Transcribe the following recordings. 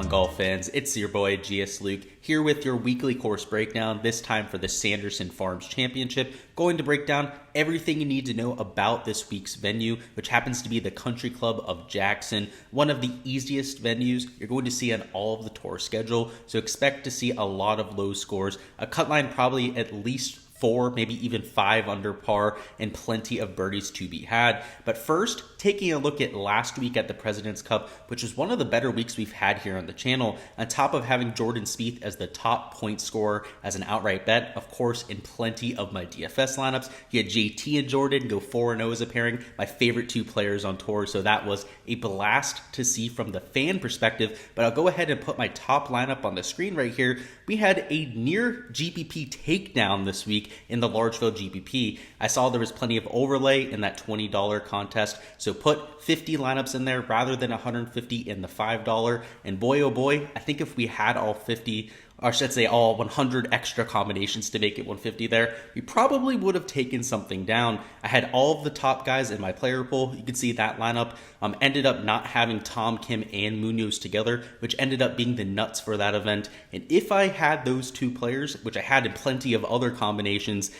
golf fans? It's your boy Gsluke here with your weekly course breakdown, this time for the Sanderson Farms Championship. Going to break down everything you need to know about this week's venue, which happens to be the Country Club of Jackson, one of the easiest venues you're going to see on all of the tour schedule. So expect to see a lot of low scores, a cut line probably at least 4, maybe even 5 under par, and plenty of birdies to be had. But first, taking a look at last week at the President's Cup, which was one of the better weeks we've had here on the channel, on top of having Jordan Spieth as the top point scorer as an outright bet, of course, in plenty of my DFS lineups. You had JT and Jordan go 4-0 as a pairing, my favorite two players on tour, so that was a blast to see from the fan perspective. But I'll go ahead and put my top lineup on the screen right here. We had a near GPP takedown this week in the Largeville GPP. I saw there was plenty of overlay in that $20 contest, so put 50 lineups in there rather than 150 in the $5. And boy, oh boy, I think if we had all 50, or I should say all 100 extra combinations to make it 150 there, we probably would have taken something down. I had all of the top guys in my player pool. You can see that lineup ended up not having Tom, Kim, and Munoz together, which ended up being the nuts for that event. And if I had those two players, which I had in plenty of other combinations,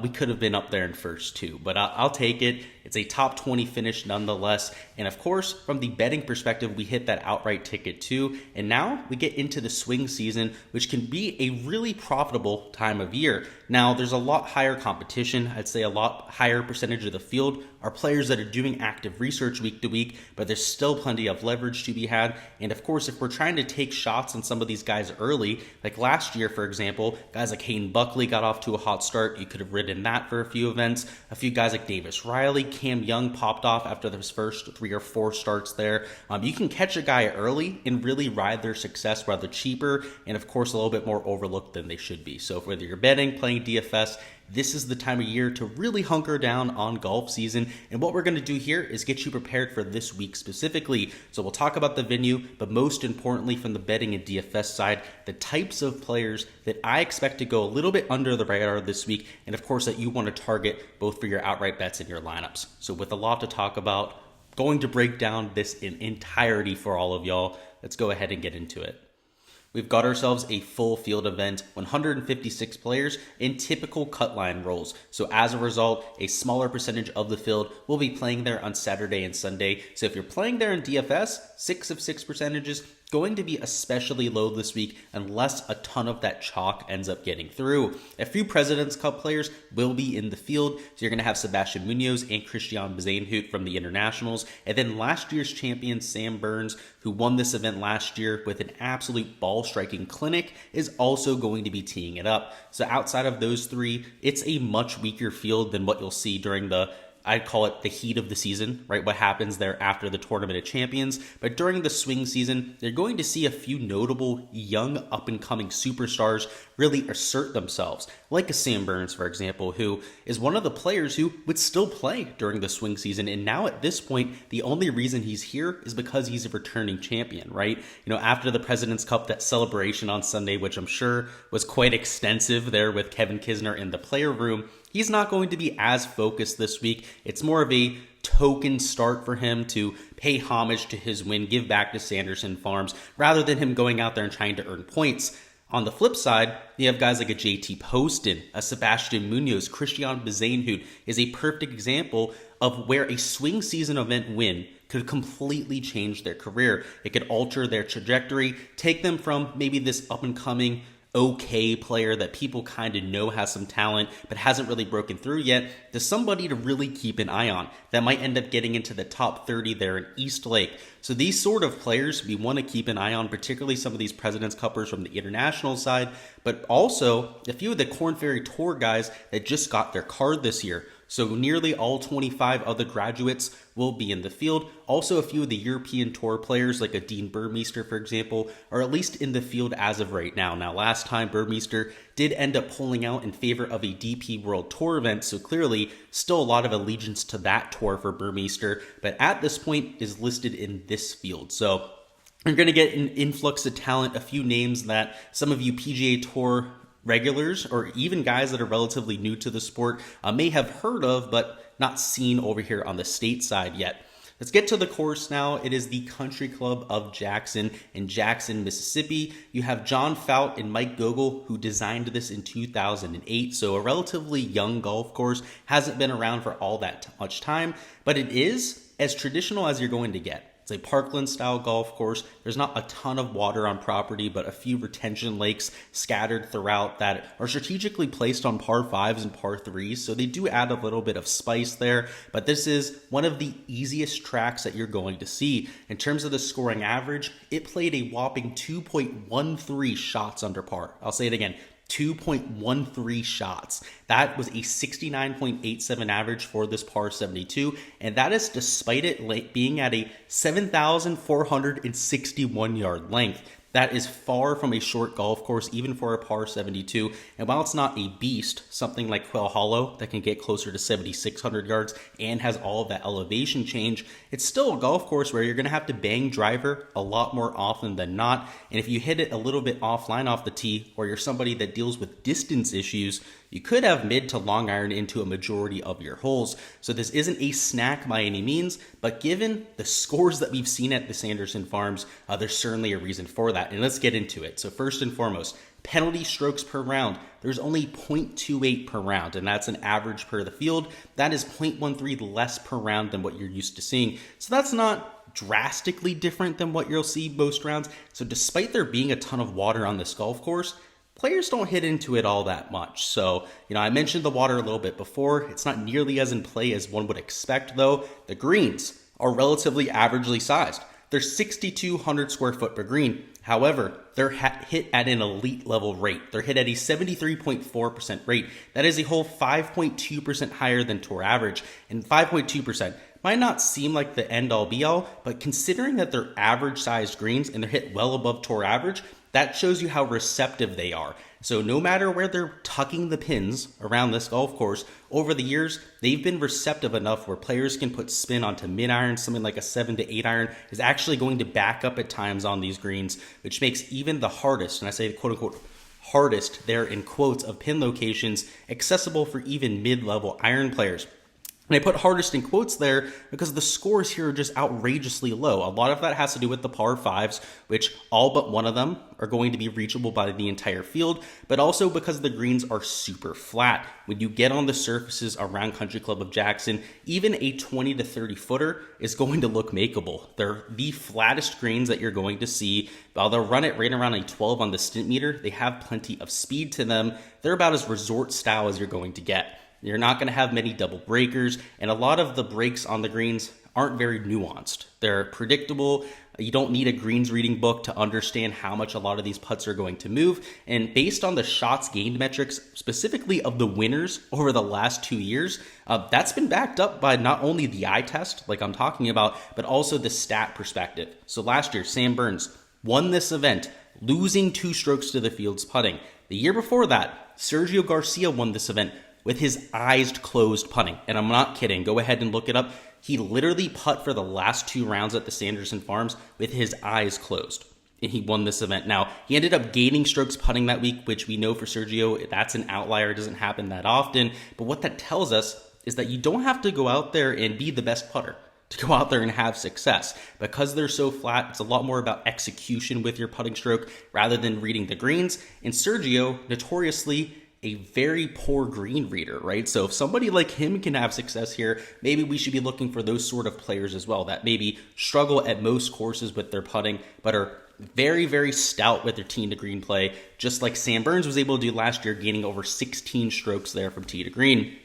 we could have been up there in first too. But I'll take it. It's a top 20 finish nonetheless. And of course, from the betting perspective, we hit that outright ticket too. And now we get into the swing season, which can be a really profitable time of year. Now, there's a lot higher competition. I'd say a lot higher percentage of the field are players that are doing active research week to week, but there's still plenty of leverage to be had. And of course, if we're trying to take shots on some of these guys early, like last year, for example, guys like Hayden Buckley got off to a hot start. You could have ridden that for a few events. A few guys like Davis Riley, Cam Young popped off after his first 3 or 4 starts there. You can catch a guy early and really ride their success while they're cheaper and of course a little bit more overlooked than they should be. So whether you're betting, playing DFS, this is the time of year to really hunker down on golf season. And what we're going to do here is get you prepared for this week specifically. So we'll talk about the venue, but most importantly from the betting and DFS side, the types of players that I expect to go a little bit under the radar this week. And of course that you want to target both for your outright bets and your lineups. So with a lot to talk about, going to break down this in entirety for all of y'all. Let's go ahead and get into it. We've got ourselves a full field event, 156 players in typical cut line roles. So as a result, a smaller percentage of the field will be playing there on Saturday and Sunday. So if you're playing there in DFS, 6 of 6 percentages, going to be especially low this week unless a ton of that chalk ends up getting through. A few President's Cup players will be in the field, so you're going to have Sebastian Munoz and Christian Bezainhout from the internationals, and then last year's champion Sam Burns, who won this event last year with an absolute ball striking clinic, is also going to be teeing it up. So outside of those three, it's a much weaker field than what you'll see during I'd call it the heat of the season, right? What happens there after the Tournament of Champions. But during the swing season, you're going to see a few notable young up-and-coming superstars really assert themselves, like a Sam Burns, for example, who is one of the players who would still play during the swing season. And now at this point, the only reason he's here is because he's a returning champion, right? You know, after the President's Cup, that celebration on Sunday, which I'm sure was quite extensive there with Kevin Kisner in the player room, he's not going to be as focused this week. It's more of a token start for him to pay homage to his win, give back to Sanderson Farms, rather than him going out there and trying to earn points. On the flip side, you have guys like a JT Poston, a Sebastian Munoz, Christian Bezainhout is a perfect example of where a swing season event win could completely change their career. It could alter their trajectory, take them from maybe this up-and-coming okay player that people kind of know has some talent but hasn't really broken through yet, to somebody to really keep an eye on that might end up getting into the top 30 there in East Lake. So these sort of players we want to keep an eye on, particularly some of these President's Cuppers from the international side, but also a few of the Korn Ferry Tour guys that just got their card this year. So nearly all 25 other graduates will be in the field. Also, a few of the European Tour players, like a Dean Burmeister, for example, are at least in the field as of right now. Now, last time, Burmeister did end up pulling out in favor of a DP World Tour event, so clearly still a lot of allegiance to that tour for Burmeister, but at this point is listed in this field. So you're going to get an influx of talent, a few names that some of you PGA Tour regulars or even guys that are relatively new to the sport may have heard of but not seen over here on the stateside yet. Let's get to the course now. It is the Country Club of Jackson in Jackson, Mississippi. You have John Fout and Mike Gogol, who designed this in 2008. So a relatively young golf course, hasn't been around for all that much time, but it is as traditional as you're going to get. It's a parkland style golf course. There's not a ton of water on property, but a few retention lakes scattered throughout that are strategically placed on par 5s and par 3s. So they do add a little bit of spice there, but this is one of the easiest tracks that you're going to see. In terms of the scoring average, it played a whopping 2.13 shots under par. I'll say it again. 2.13 shots. That was a 69.87 average for this par 72, and that is despite it being at a 7,461 yard length. That is far from a short golf course, even for a par 72. And while it's not a beast, something like Quail Hollow that can get closer to 7,600 yards and has all of that elevation change, it's still a golf course where you're going to have to bang driver a lot more often than not. And if you hit it a little bit offline off the tee, or you're somebody that deals with distance issues, you could have mid to long iron into a majority of your holes. So this isn't a snack by any means, but given the scores that we've seen at the Sanderson Farms, there's certainly a reason for that. And let's get into it. So first and foremost, penalty strokes per round. There's only 0.28 per round, and that's an average per the field. That is 0.13 less per round than what you're used to seeing. So that's not drastically different than what you'll see most rounds. So despite there being a ton of water on this golf course, players don't hit into it all that much. So, I mentioned the water a little bit before. It's not nearly as in play as one would expect, though. The greens are relatively averagely sized. They're 6,200 square foot per green. However, they're hit at an elite level rate. They're hit at a 73.4% rate. That is a whole 5.2% higher than tour average. And 5.2% might not seem like the end all be all, but considering that they're average sized greens and they're hit well above tour average, that shows you how receptive they are. So no matter where they're tucking the pins around this golf course, over the years, they've been receptive enough where players can put spin onto mid-iron. Something like a 7 to 8 iron is actually going to back up at times on these greens, which makes even the hardest, and I say quote unquote hardest there in quotes, of pin locations accessible for even mid-level iron players. And I put hardest in quotes there because the scores here are just outrageously low. A lot of that has to do with the par 5s, which all but one of them are going to be reachable by the entire field, but also because the greens are super flat. When you get on the surfaces around Country Club of Jackson, even a 20 to 30 footer is going to look makeable. They're the flattest greens that you're going to see. While they'll run it right around a 12 on the stint meter, they have plenty of speed to them. They're about as resort style as you're going to get. You're not going to have many double breakers, and a lot of the breaks on the greens aren't very nuanced. They're predictable. You don't need a greens reading book to understand how much a lot of these putts are going to move. And based on the shots gained metrics, specifically of the winners over the last 2 years, that's been backed up by not only the eye test, like I'm talking about, but also the stat perspective. So last year, Sam Burns won this event, losing 2 strokes to the field's putting. The year before that, Sergio Garcia won this event with his eyes closed putting. And I'm not kidding. Go ahead and look it up. He literally putt for the last 2 rounds at the Sanderson Farms with his eyes closed. And he won this event. Now, he ended up gaining strokes putting that week, which we know for Sergio, that's an outlier. It doesn't happen that often. But what that tells us is that you don't have to go out there and be the best putter to go out there and have success. Because they're so flat, it's a lot more about execution with your putting stroke rather than reading the greens. And Sergio, notoriously, a very poor green reader, right? So if somebody like him can have success here, maybe we should be looking for those sort of players as well that maybe struggle at most courses with their putting, but are very, very stout with their tee to green play, just like Sam Burns was able to do last year, gaining over 16 strokes there from tee to green.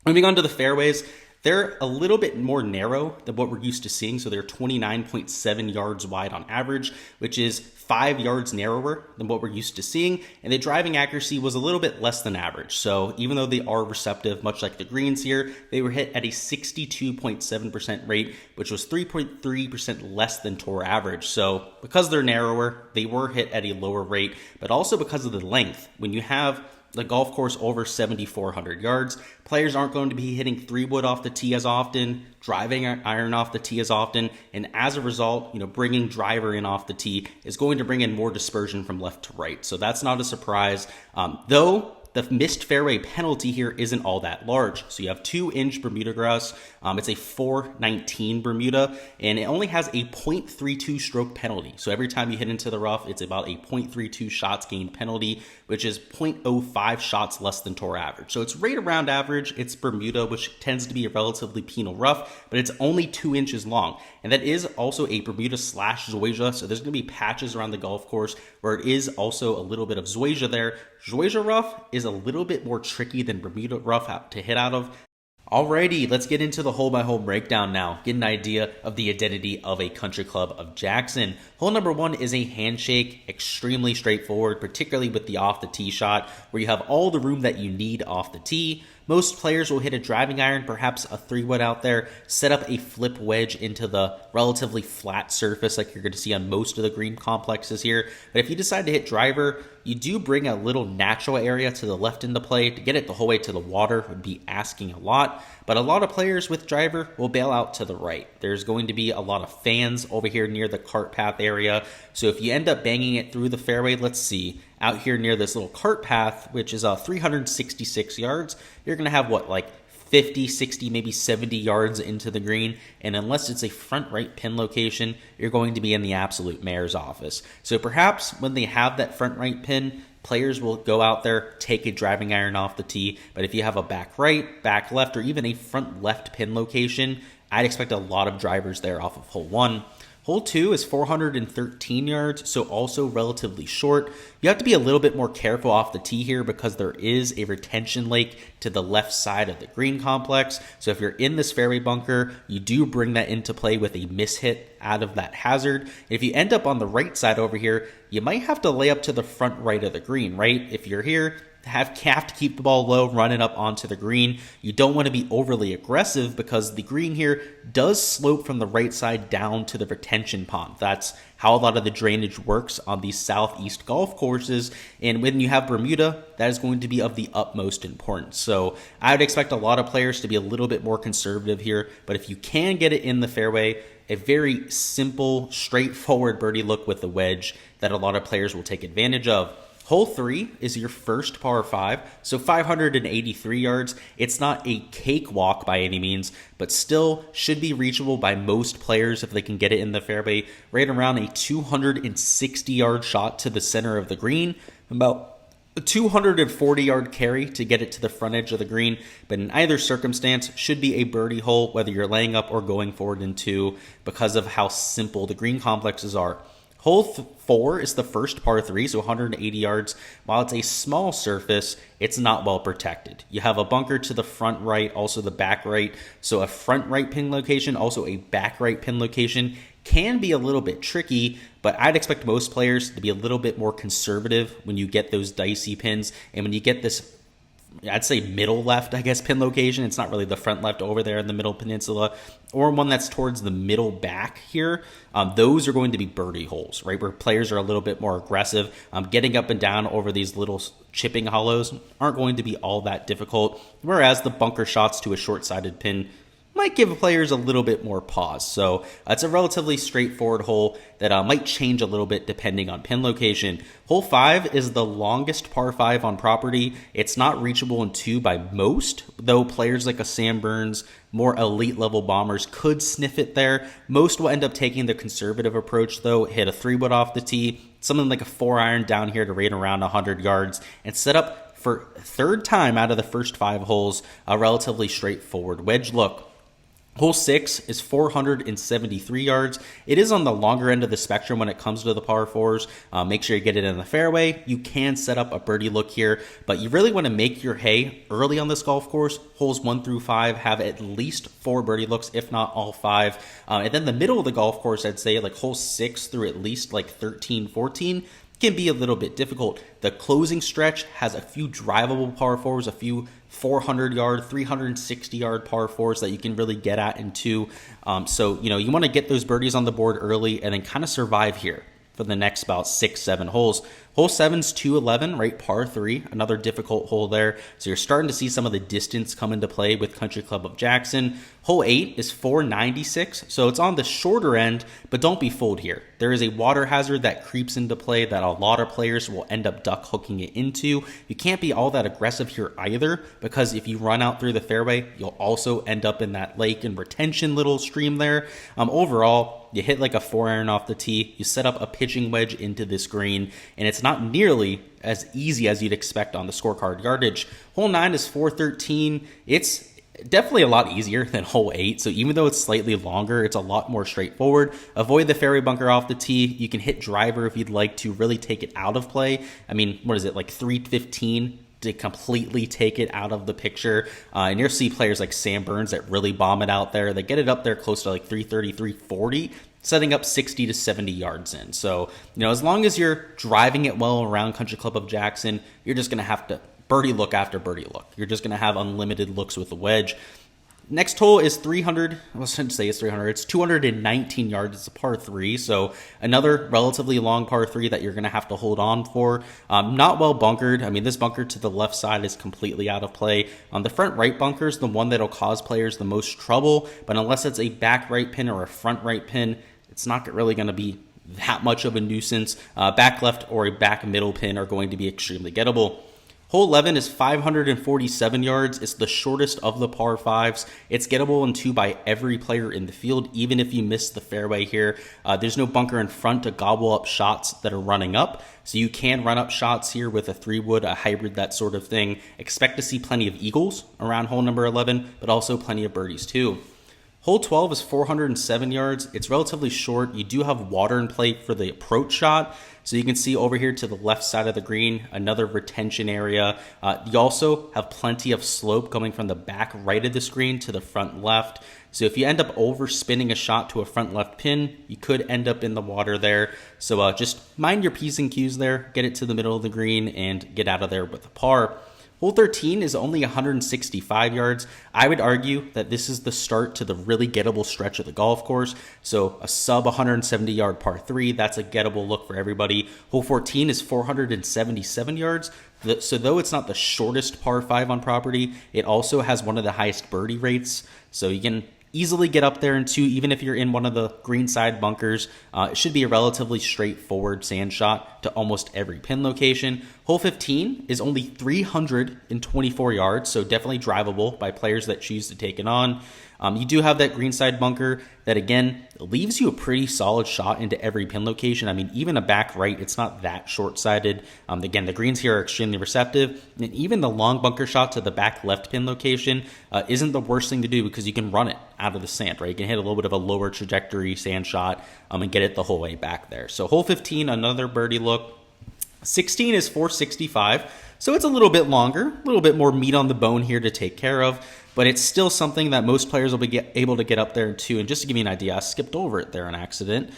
Moving on to the fairways, they're a little bit more narrow than what we're used to seeing. So they're 29.7 yards wide on average, which is 5 yards narrower than what we're used to seeing. And the driving accuracy was a little bit less than average. So even though they are receptive, much like the greens here, they were hit at a 62.7% rate, which was 3.3% less than tour average. So because they're narrower, they were hit at a lower rate, but also because of the length. When you have the golf course over 7,400 yards, players aren't going to be hitting 3-wood off the tee as often, driving iron off the tee as often, and as a result, bringing driver in off the tee is going to bring in more dispersion from left to right. So that's not a surprise. Though the missed fairway penalty here isn't all that large. So you have 2-inch Bermuda grass. It's a 419 Bermuda, and it only has a 0.32 stroke penalty. So every time you hit into the rough, it's about a 0.32 shots gained penalty, which is 0.05 shots less than tour average. So it's right around average. It's Bermuda, which tends to be a relatively penal rough, but it's only 2 inches long. And that is also a Bermuda / zoysia. So there's going to be patches around the golf course where it is also a little bit of zoysia there. Zoysia rough is a little bit more tricky than Bermuda rough to hit out of. Alrighty, let's get into the hole-by-hole breakdown now. Get an idea of the identity of a country club of Jackson. Hole number 1 is a handshake, extremely straightforward, particularly with the off-the-tee shot, where you have all the room that you need off the tee. Most players will hit a driving iron, perhaps a 3-wood out there, set up a flip wedge into the relatively flat surface like you're going to see on most of the green complexes here. But if you decide to hit driver, you do bring a little natural area to the left into play. To get it the whole way to the water would be asking a lot, but a lot of players with driver will bail out to the right. There's going to be a lot of fans over here near the cart path area, so if you end up banging it through the fairway, let's see, out here near this little cart path, which is 366 yards, you're going to have what, like 50, 60, maybe 70 yards into the green, and unless it's a front right pin location, you're going to be in the absolute mayor's office. So perhaps when they have that front right pin, players will go out there, take a driving iron off the tee, but if you have a back right, back left, or even a front left pin location, I'd expect a lot of drivers there off of hole 1. Hole 2 is 413 yards, so also relatively short. You have to be a little bit more careful off the tee here because there is a retention lake to the left side of the green complex. So if you're in this fairway bunker, you do bring that into play with a mishit out of that hazard. If you end up on the right side over here, you might have to lay up to the front right of the green, right? If you're here, have to keep the ball low, run it up onto the green. You don't want to be overly aggressive because the green here does slope from the right side down to the retention pond. That's how a lot of the drainage works on these southeast golf courses. And when you have Bermuda, that is going to be of the utmost importance. So I would expect a lot of players to be a little bit more conservative here. But if you can get it in the fairway, a very simple, straightforward birdie look with the wedge that a lot of players will take advantage of. Hole 3 is your first par 5, so 583 yards. It's not a cakewalk by any means, but still should be reachable by most players if they can get it in the fairway. Right around a 260-yard shot to the center of the green, about a 240-yard carry to get it to the front edge of the green, but in either circumstance, should be a birdie hole, whether you're laying up or going forward in 2, because of how simple the green complexes are. Hole 4 is the first par 3, so 180 yards. While it's a small surface, it's not well protected. You have a bunker to the front right, also the back right. So a front right pin location, also a back right pin location can be a little bit tricky, but I'd expect most players to be a little bit more conservative when you get those dicey pins. And when you get this, I'd say middle left, I guess, pin location. It's not really the front left over there in the middle peninsula, or one that's towards the middle back here. Those are going to be birdie holes, right, where players are a little bit more aggressive. Getting up and down over these little chipping hollows aren't going to be all that difficult, whereas the bunker shots to a short-sided pin might give players a little bit more pause. So it's a relatively straightforward hole that might change a little bit depending on pin location. Hole 5 is the longest par 5 on property. It's not reachable in 2 by most, though players like a Sam Burns, more elite level bombers could sniff it there. Most will end up taking the conservative approach though, hit a 3-wood off the tee, something like a 4-iron down here to right around 100 yards, and set up for third time out of the first 5 holes, a relatively straightforward wedge look. Hole 6 is 473 yards. It is on the longer end of the spectrum when it comes to the par 4s. Make sure you get it in the fairway. You can set up a birdie look here, but you really want to make your hay early on this golf course. Holes 1 through 5 have at least 4 birdie looks, if not all 5. And then the middle of the golf course, I'd say like hole 6 through at least like 13, 14, can be a little bit difficult. The closing stretch has a few drivable par 4s, a few 400-yard, 360-yard par 4s that you can really get at in 2. So, you want to get those birdies on the board early and then kind of survive here for the next about 6-7 holes. Hole 7's 211, right, par 3, another difficult hole there. So you're starting to see some of the distance come into play with Country Club of Jackson. Hole 8 is 496, so it's on the shorter end, but don't be fooled here. There is a water hazard that creeps into play that a lot of players will end up duck hooking it into. You can't be all that aggressive here either, because if you run out through the fairway, you'll also end up in that lake and retention little stream there. Overall, you hit like a 4-iron off the tee, you set up a pitching wedge into this green, and it's not nearly as easy as you'd expect on the scorecard yardage. Hole 9 is 413. It's definitely a lot easier than hole 8, so even though it's slightly longer, it's a lot more straightforward. Avoid the fairway bunker off the tee. You can hit driver if you'd like to really take it out of play. I mean, what is it, like 315 to completely take it out of the picture, and you'll see players like Sam Burns that really bomb it out there. They get it up there close to like 330, 340, setting up 60 to 70 yards in. So, as long as you're driving it well around Country Club of Jackson, you're just going to have to birdie look after birdie look. You're just going to have unlimited looks with the wedge. Next hole is 300. I shouldn't say it's 300. It's 219 yards. It's a par 3. So another relatively long par 3 that you're going to have to hold on for. Not well bunkered. I mean, this bunker to the left side is completely out of play. The front right bunker is the one that'll cause players the most trouble. But unless it's a back right pin or a front right pin, it's not really going to be that much of a nuisance. Back left or a back middle pin are going to be extremely gettable. Hole 11 is 547 yards. It's the shortest of the par 5s. It's gettable in 2 by every player in the field, even if you miss the fairway here. There's no bunker in front to gobble up shots that are running up, so you can run up shots here with a 3-wood, a hybrid, that sort of thing. Expect to see plenty of eagles around hole number 11, but also plenty of birdies too. Hole 12 is 407 yards. It's relatively short. You do have water in play for the approach shot. So you can see over here to the left side of the green, another retention area. You also have plenty of slope coming from the back right of the screen to the front left. So if you end up overspinning a shot to a front left pin, you could end up in the water there. So just mind your P's and Q's there. Get it to the middle of the green and get out of there with a par. Hole 13 is only 165 yards. I would argue that this is the start to the really gettable stretch of the golf course. So a sub 170 yard par 3, that's a gettable look for everybody. Hole 14 is 477 yards. So though it's not the shortest par 5 on property, it also has one of the highest birdie rates. So you can easily get up there in 2, even if you're in one of the green side bunkers. It should be a relatively straightforward sand shot to almost every pin location. Hole 15 is only 324 yards, so definitely drivable by players that choose to take it on. You do have that greenside bunker that, again, leaves you a pretty solid shot into every pin location. I mean, even a back right, it's not that short-sighted. Again, the greens here are extremely receptive, and even the long bunker shot to the back left pin location isn't the worst thing to do because you can run it out of the sand, right? You can hit a little bit of a lower trajectory sand shot and get it the whole way back there. So hole 15, another birdie look. 16 is 465, so it's a little bit longer, a little bit more meat on the bone here to take care of, but it's still something that most players will be able to get up there too. And just to give you an idea, I skipped over it there on accident.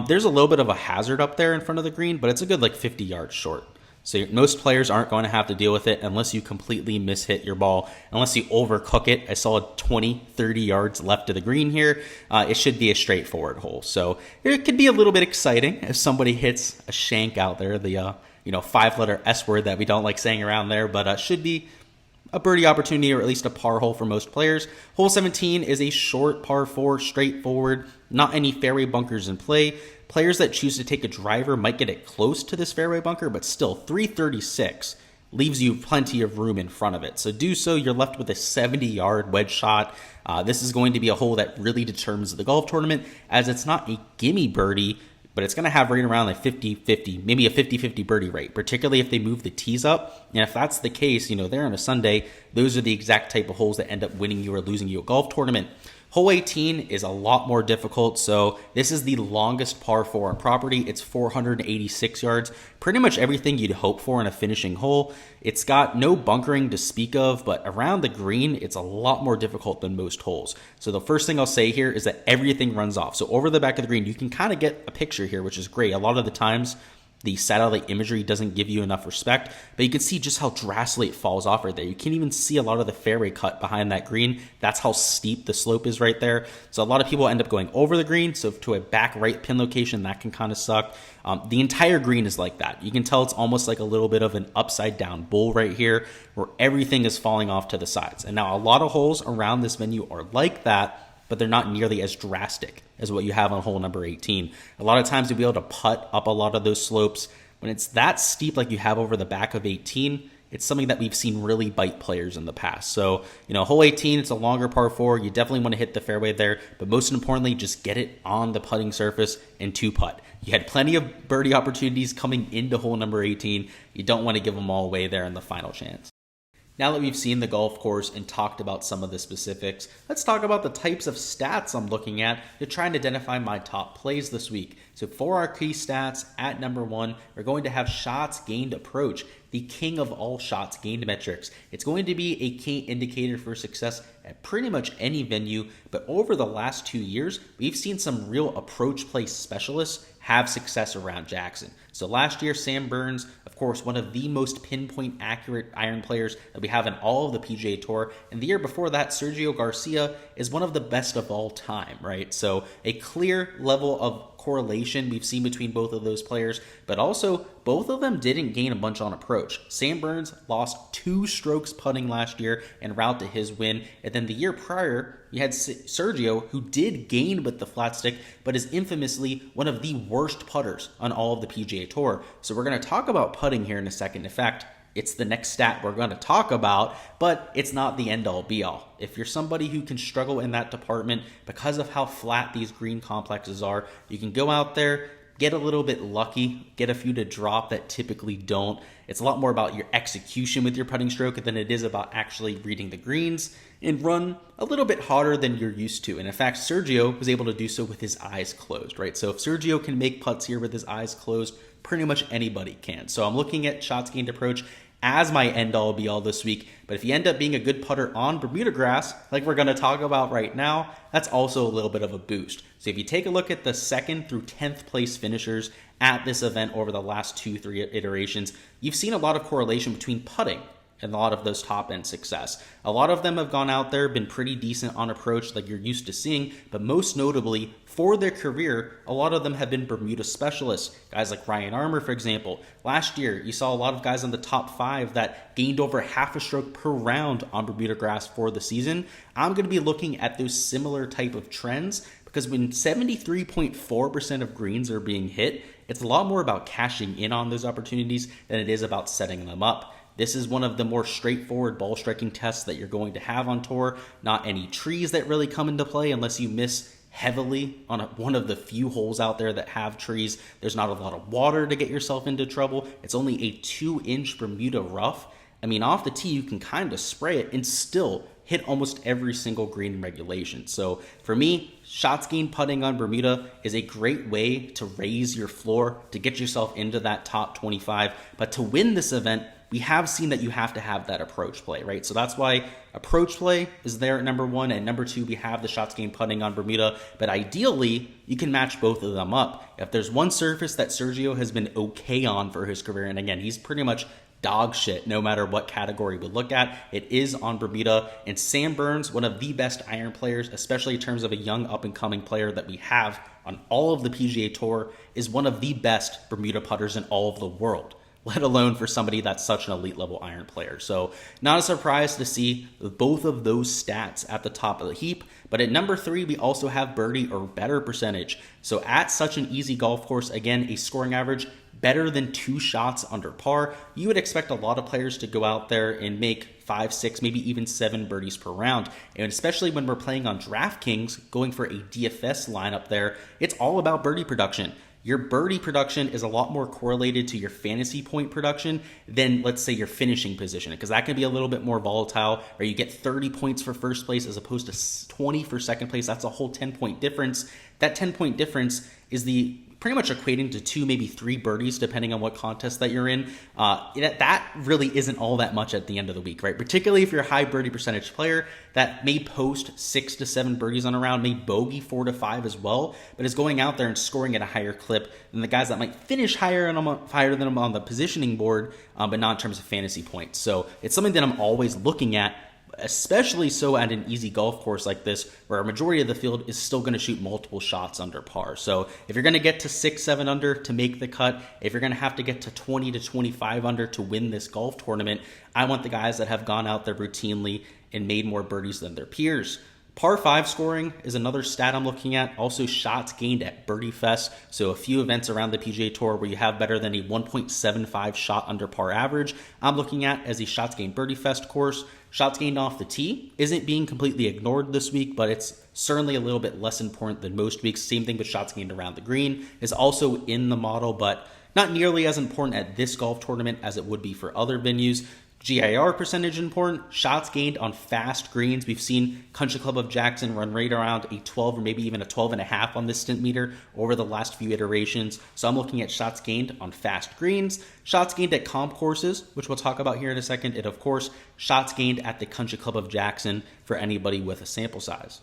There's a little bit of a hazard up there in front of the green, but it's a good like 50 yards short. So most players aren't going to have to deal with it unless you completely mishit your ball, unless you overcook it. I saw 20, 30 yards left of the green here. It should be a straightforward hole. So it could be a little bit exciting if somebody hits a shank out there, the 5-letter S word that we don't like saying around there, but should be a birdie opportunity or at least a par hole for most players. Hole 17 is a short par 4, straightforward, not any fairway bunkers in play. Players that choose to take a driver might get it close to this fairway bunker, but still 336 leaves you plenty of room in front of it. So do so, you're left with a 70-yard wedge shot. This is going to be a hole that really determines the golf tournament, as it's not a gimme birdie, but it's going to have right around like 50-50, maybe a 50-50 birdie rate, particularly if they move the tees up. And if that's the case, there on a Sunday, those are the exact type of holes that end up winning you or losing you a golf tournament. Hole 18 is a lot more difficult, so this is the longest par 4 on property. It's 486 yards, pretty much everything you'd hope for in a finishing hole. It's got no bunkering to speak of, but around the green, it's a lot more difficult than most holes. So the first thing I'll say here is that everything runs off. So over the back of the green, you can kind of get a picture here, which is great. A lot of the times, the satellite imagery doesn't give you enough respect, but you can see just how drastically it falls off right there. You can't even see a lot of the fairway cut behind that green. That's how steep the slope is right there. So a lot of people end up going over the green, so to a back right pin location, that can kind of suck. The entire green is like that. You can tell it's almost like a little bit of an upside down bowl right here, where everything is falling off to the sides. And now a lot of holes around this venue are like that, but they're not nearly as drastic as what you have on hole number 18. A lot of times you'll be able to putt up a lot of those slopes. When it's that steep like you have over the back of 18, it's something that we've seen really bite players in the past. So, hole 18, it's a longer par 4. You definitely want to hit the fairway there, but most importantly, just get it on the putting surface and 2-putt. You had plenty of birdie opportunities coming into hole number 18. You don't want to give them all away there in the final chance. Now that we've seen the golf course and talked about some of the specifics, let's talk about the types of stats I'm looking at to try and identify my top plays this week. So for our key stats at number 1, we're going to have shots gained approach, the king of all shots gained metrics. It's going to be a key indicator for success at pretty much any venue, but over the last 2 years, we've seen some real approach play specialists have success around Jackson. So last year, Sam Burns, of course, one of the most pinpoint accurate iron players that we have in all of the PGA Tour. And the year before that, Sergio Garcia is one of the best of all time, right? So a clear level of correlation we've seen between both of those players, but also both of them didn't gain a bunch on approach. Sam Burns lost 2 strokes putting last year en route to his win, and then the year prior, you had Sergio, who did gain with the flat stick, but is infamously one of the worst putters on all of the PGA Tour. So we're going to talk about putting here in a second. In fact, it's the next stat we're going to talk about, but it's not the end-all be-all. If you're somebody who can struggle in that department because of how flat these green complexes are, you can go out there, get a little bit lucky, get a few to drop that typically don't. It's a lot more about your execution with your putting stroke than it is about actually reading the greens and run a little bit harder than you're used to. And in fact, Sergio was able to do so with his eyes closed, right? So if Sergio can make putts here with his eyes closed, pretty much anybody can. So I'm looking at shots gained approach as my end-all be-all this week. But if you end up being a good putter on Bermuda grass, like we're going to talk about right now, that's also a little bit of a boost. So if you take a look at the 2nd through 10th place finishers at this event over the last 2-3 iterations, you've seen a lot of correlation between putting and a lot of those top-end success. A lot of them have gone out there, been pretty decent on approach like you're used to seeing, but most notably, for their career, a lot of them have been Bermuda specialists. Guys like Ryan Armour, for example. Last year, you saw a lot of guys in the top 5 that gained over half a stroke per round on Bermuda grass for the season. I'm going to be looking at those similar type of trends because when 73.4% of greens are being hit, it's a lot more about cashing in on those opportunities than it is about setting them up. This is one of the more straightforward ball striking tests that you're going to have on tour. Not any trees that really come into play unless you miss heavily on one of the few holes out there that have trees. There's not a lot of water to get yourself into trouble. It's only a 2-inch Bermuda rough. I mean, off the tee, you can kind of spray it and still hit almost every single green in regulation. So for me, shots gained putting on Bermuda is a great way to raise your floor, to get yourself into that top 25. But to win this event, we have seen that you have to have that approach play, right? So that's why approach play is there at number 1, and number 2, we have the shots gained putting on Bermuda. But ideally, you can match both of them up. If there's one surface that Sergio has been okay on for his career, and again, he's pretty much dog shit no matter what category we look at, it is on Bermuda. And Sam Burns, one of the best iron players, especially in terms of a young up-and-coming player that we have on all of the PGA Tour, is one of the best Bermuda putters in all of the world, let alone for somebody that's such an elite level iron player. So not a surprise to see both of those stats at the top of the heap. But at number 3, we also have birdie or better percentage. So at such an easy golf course, again, a scoring average better than 2 shots under par, you would expect a lot of players to go out there and make 5, 6, maybe even 7 birdies per round. And especially when we're playing on Draftkings, going for a DFS lineup there, it's all about birdie production. Your birdie production is a lot more correlated to your fantasy point production than, let's say, your finishing position, because that can be a little bit more volatile, where you get 30 points for first place as opposed to 20 for second place. That's a whole 10-point difference. That 10-point difference is the pretty much equating to 2, maybe 3 birdies, depending on what contest that you're in. That really isn't all that much at the end of the week, right? Particularly if you're a high birdie percentage player that may post 6 to 7 birdies on a round, may bogey 4 to 5 as well, but is going out there and scoring at a higher clip than the guys that might finish higher than them on the positioning board, but not in terms of fantasy points. So it's something that I'm always looking at, especially so at an easy golf course like this, where a majority of the field is still going to shoot multiple shots under par. So if you're going to get to 6, 7 under to make the cut, if you're going to have to get to 20 to 25 under to win this golf tournament, I want the guys that have gone out there routinely and made more birdies than their peers. Par 5 scoring is another stat I'm looking at. Also shots gained at Birdie Fest. So a few events around the PGA Tour where you have better than a 1.75 shot under par average. I'm looking at as a shots gained Birdie Fest course. Shots gained off the tee isn't being completely ignored this week, but it's certainly a little bit less important than most weeks. Same thing with shots gained around the green is also in the model, but not nearly as important at this golf tournament as it would be for other venues. GIR percentage important. Shots gained on fast greens. We've seen Country Club of Jackson run right around a 12 or maybe even a 12.5 on this stint meter over the last few iterations. So I'm looking at shots gained on fast greens, shots gained at comp courses, which we'll talk about here in a second, and of course, shots gained at the Country Club of Jackson for anybody with a sample size.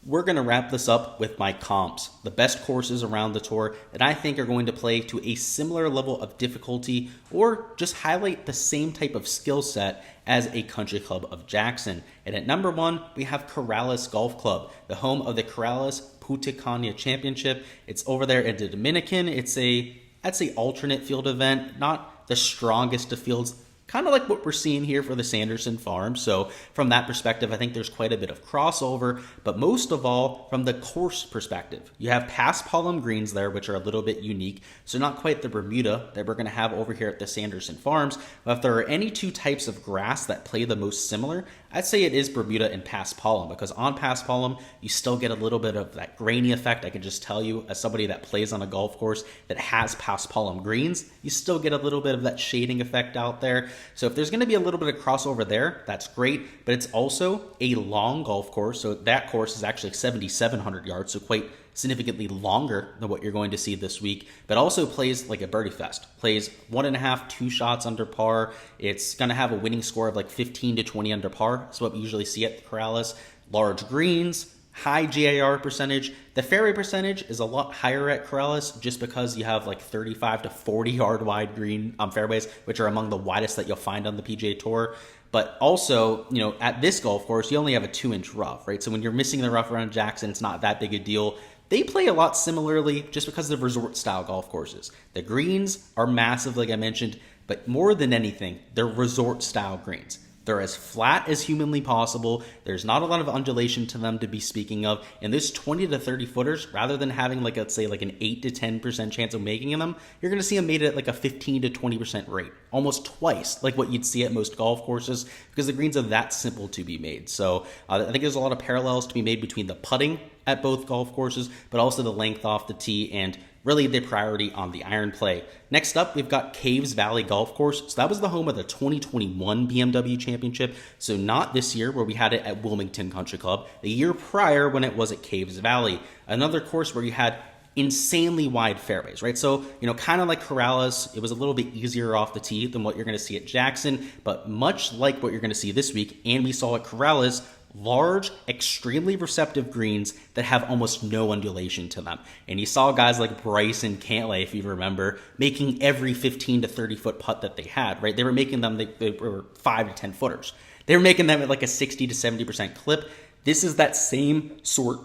We're going to wrap this up with my comps, the best courses around the tour that I think are going to play to a similar level of difficulty or just highlight the same type of skill set as a Country Club of Jackson. And at number 1, we have Corrales Golf Club, the home of the Corrales Puticana Championship. It's over there in the Dominican. It's that's an alternate field event, not the strongest of fields. Kind of like what we're seeing here for the Sanderson Farms. So from that perspective, I think there's quite a bit of crossover. But most of all, from the course perspective, you have past Palm greens there, which are a little bit unique. So not quite the Bermuda that we're going to have over here at the Sanderson Farms. But if there are any two types of grass that play the most similar, I'd say it is Bermuda and past Palm, because on past Palm, you still get a little bit of that grainy effect. I can just tell you, as somebody that plays on a golf course that has past Palm greens, you still get a little bit of that shading effect out there. So if there's going to be a little bit of crossover there, that's great, but it's also a long golf course. So that course is actually 7,700 yards, so quite significantly longer than what you're going to see this week, but also plays like a Birdie Fest. Plays 1.5, 2 shots under par. It's going to have a winning score of like 15 to 20 under par. That's what we usually see at the Corrales. Large greens, high GIR percentage. The fairway percentage is a lot higher at Corrales just because you have like 35 to 40 yard wide green fairways, which are among the widest that you'll find on the PGA Tour. But also, at this golf course, you only have a 2-inch rough, right? So when you're missing the rough around Jackson, it's not that big a deal. They play a lot similarly just because of resort-style golf courses. The greens are massive, like I mentioned, but more than anything, they're resort-style greens. They're as flat as humanly possible. There's not a lot of undulation to them to be speaking of. And this 20 to 30 footers, rather than having let's say an 8 to 10% chance of making them, you're going to see them made at like a 15 to 20% rate, almost twice like what you'd see at most golf courses, because the greens are that simple to be made. So I think there's a lot of parallels to be made between the putting at both golf courses, but also the length off the tee and really the priority on the iron play. Next up, we've got Caves Valley Golf Course. So that was the home of the 2021 BMW Championship. So not this year where we had it at Wilmington Country Club, the year prior when it was at Caves Valley. Another course where you had insanely wide fairways, right? So, kind of like Corrales, it was a little bit easier off the tee than what you're going to see at Jackson, but much like what you're going to see this week, and we saw at Corrales, large, extremely receptive greens that have almost no undulation to them. And you saw guys like Bryce and Cantlay, if you remember, making every 15 to 30 foot putt that they had, right? They were making them, they were 5 to 10 footers. They were making them at like a 60 to 70% clip. This is that same sort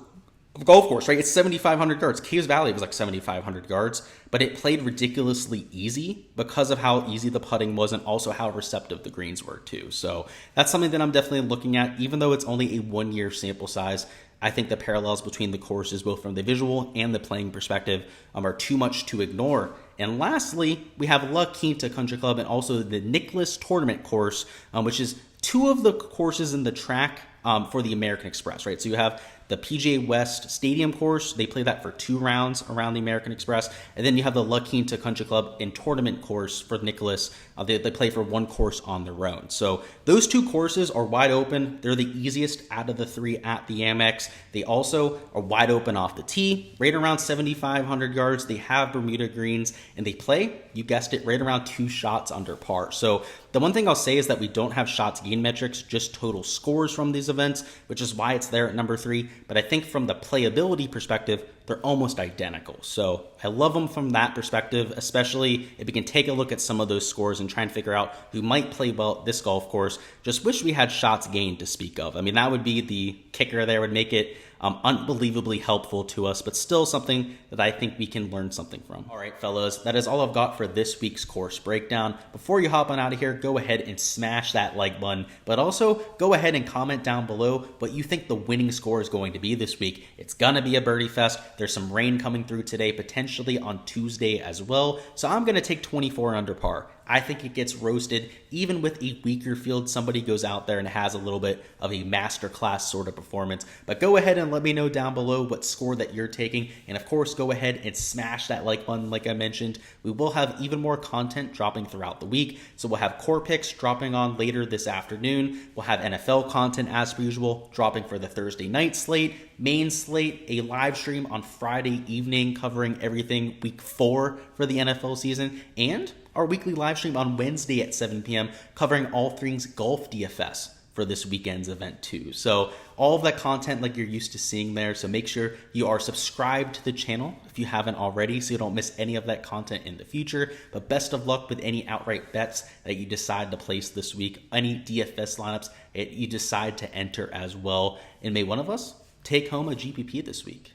of golf course, right? It's 7,500 yards. Caves Valley was like 7,500 yards, but it played ridiculously easy because of how easy the putting was and also how receptive the greens were too. So that's something that I'm definitely looking at, even though it's only a 1-year sample size. I think the parallels between the courses, both from the visual and the playing perspective, are too much to ignore. And lastly, we have La Quinta Country Club and also the Nicklaus Tournament course, which is 2 of the courses in the track for the American Express, right? So you have the PGA West Stadium course. They play that for 2 rounds around the American Express. And then you have the La Quinta Country Club and tournament course for Nicklaus. They play for 1 course on their own. So those 2 courses are wide open. They're the easiest out of the 3 at the Amex. They also are wide open off the tee, right around 7,500 yards. They have Bermuda greens, and they play, you guessed it, right around 2 shots under par. So the one thing I'll say is that we don't have shots gain metrics, just total scores from these events, which is why it's there at number 3. But I think from the playability perspective, they're almost identical. So I love them from that perspective, especially if we can take a look at some of those scores and try and figure out who might play well at this golf course. Just wish we had shots gained to speak of. I mean, that would be the kicker there, would make it Unbelievably helpful to us, but still something that I think we can learn something from. All right, fellas, that is all I've got for this week's course breakdown. Before you hop on out of here, go ahead and smash that like button, but also go ahead and comment down below what you think the winning score is going to be this week. It's gonna be a birdie fest. There's some rain coming through today, potentially on Tuesday as well. So I'm gonna take 24 under par. I think it gets roasted. Even with a weaker field, somebody goes out there and has a little bit of a masterclass sort of performance. But go ahead and let me know down below what score that you're taking. And of course, go ahead and smash that like button like I mentioned. We will have even more content dropping throughout the week. So we'll have core picks dropping on later this afternoon. We'll have NFL content as per usual dropping for the Thursday night slate, main slate, a live stream on Friday evening covering everything week 4 for the NFL season, and our weekly live stream on Wednesday at 7 p.m. covering all things golf DFS for this weekend's event too. So all of that content like you're used to seeing there. So make sure you are subscribed to the channel if you haven't already so you don't miss any of that content in the future. But best of luck with any outright bets that you decide to place this week, any DFS lineups that you decide to enter as well. And may one of us take home a GPP this week.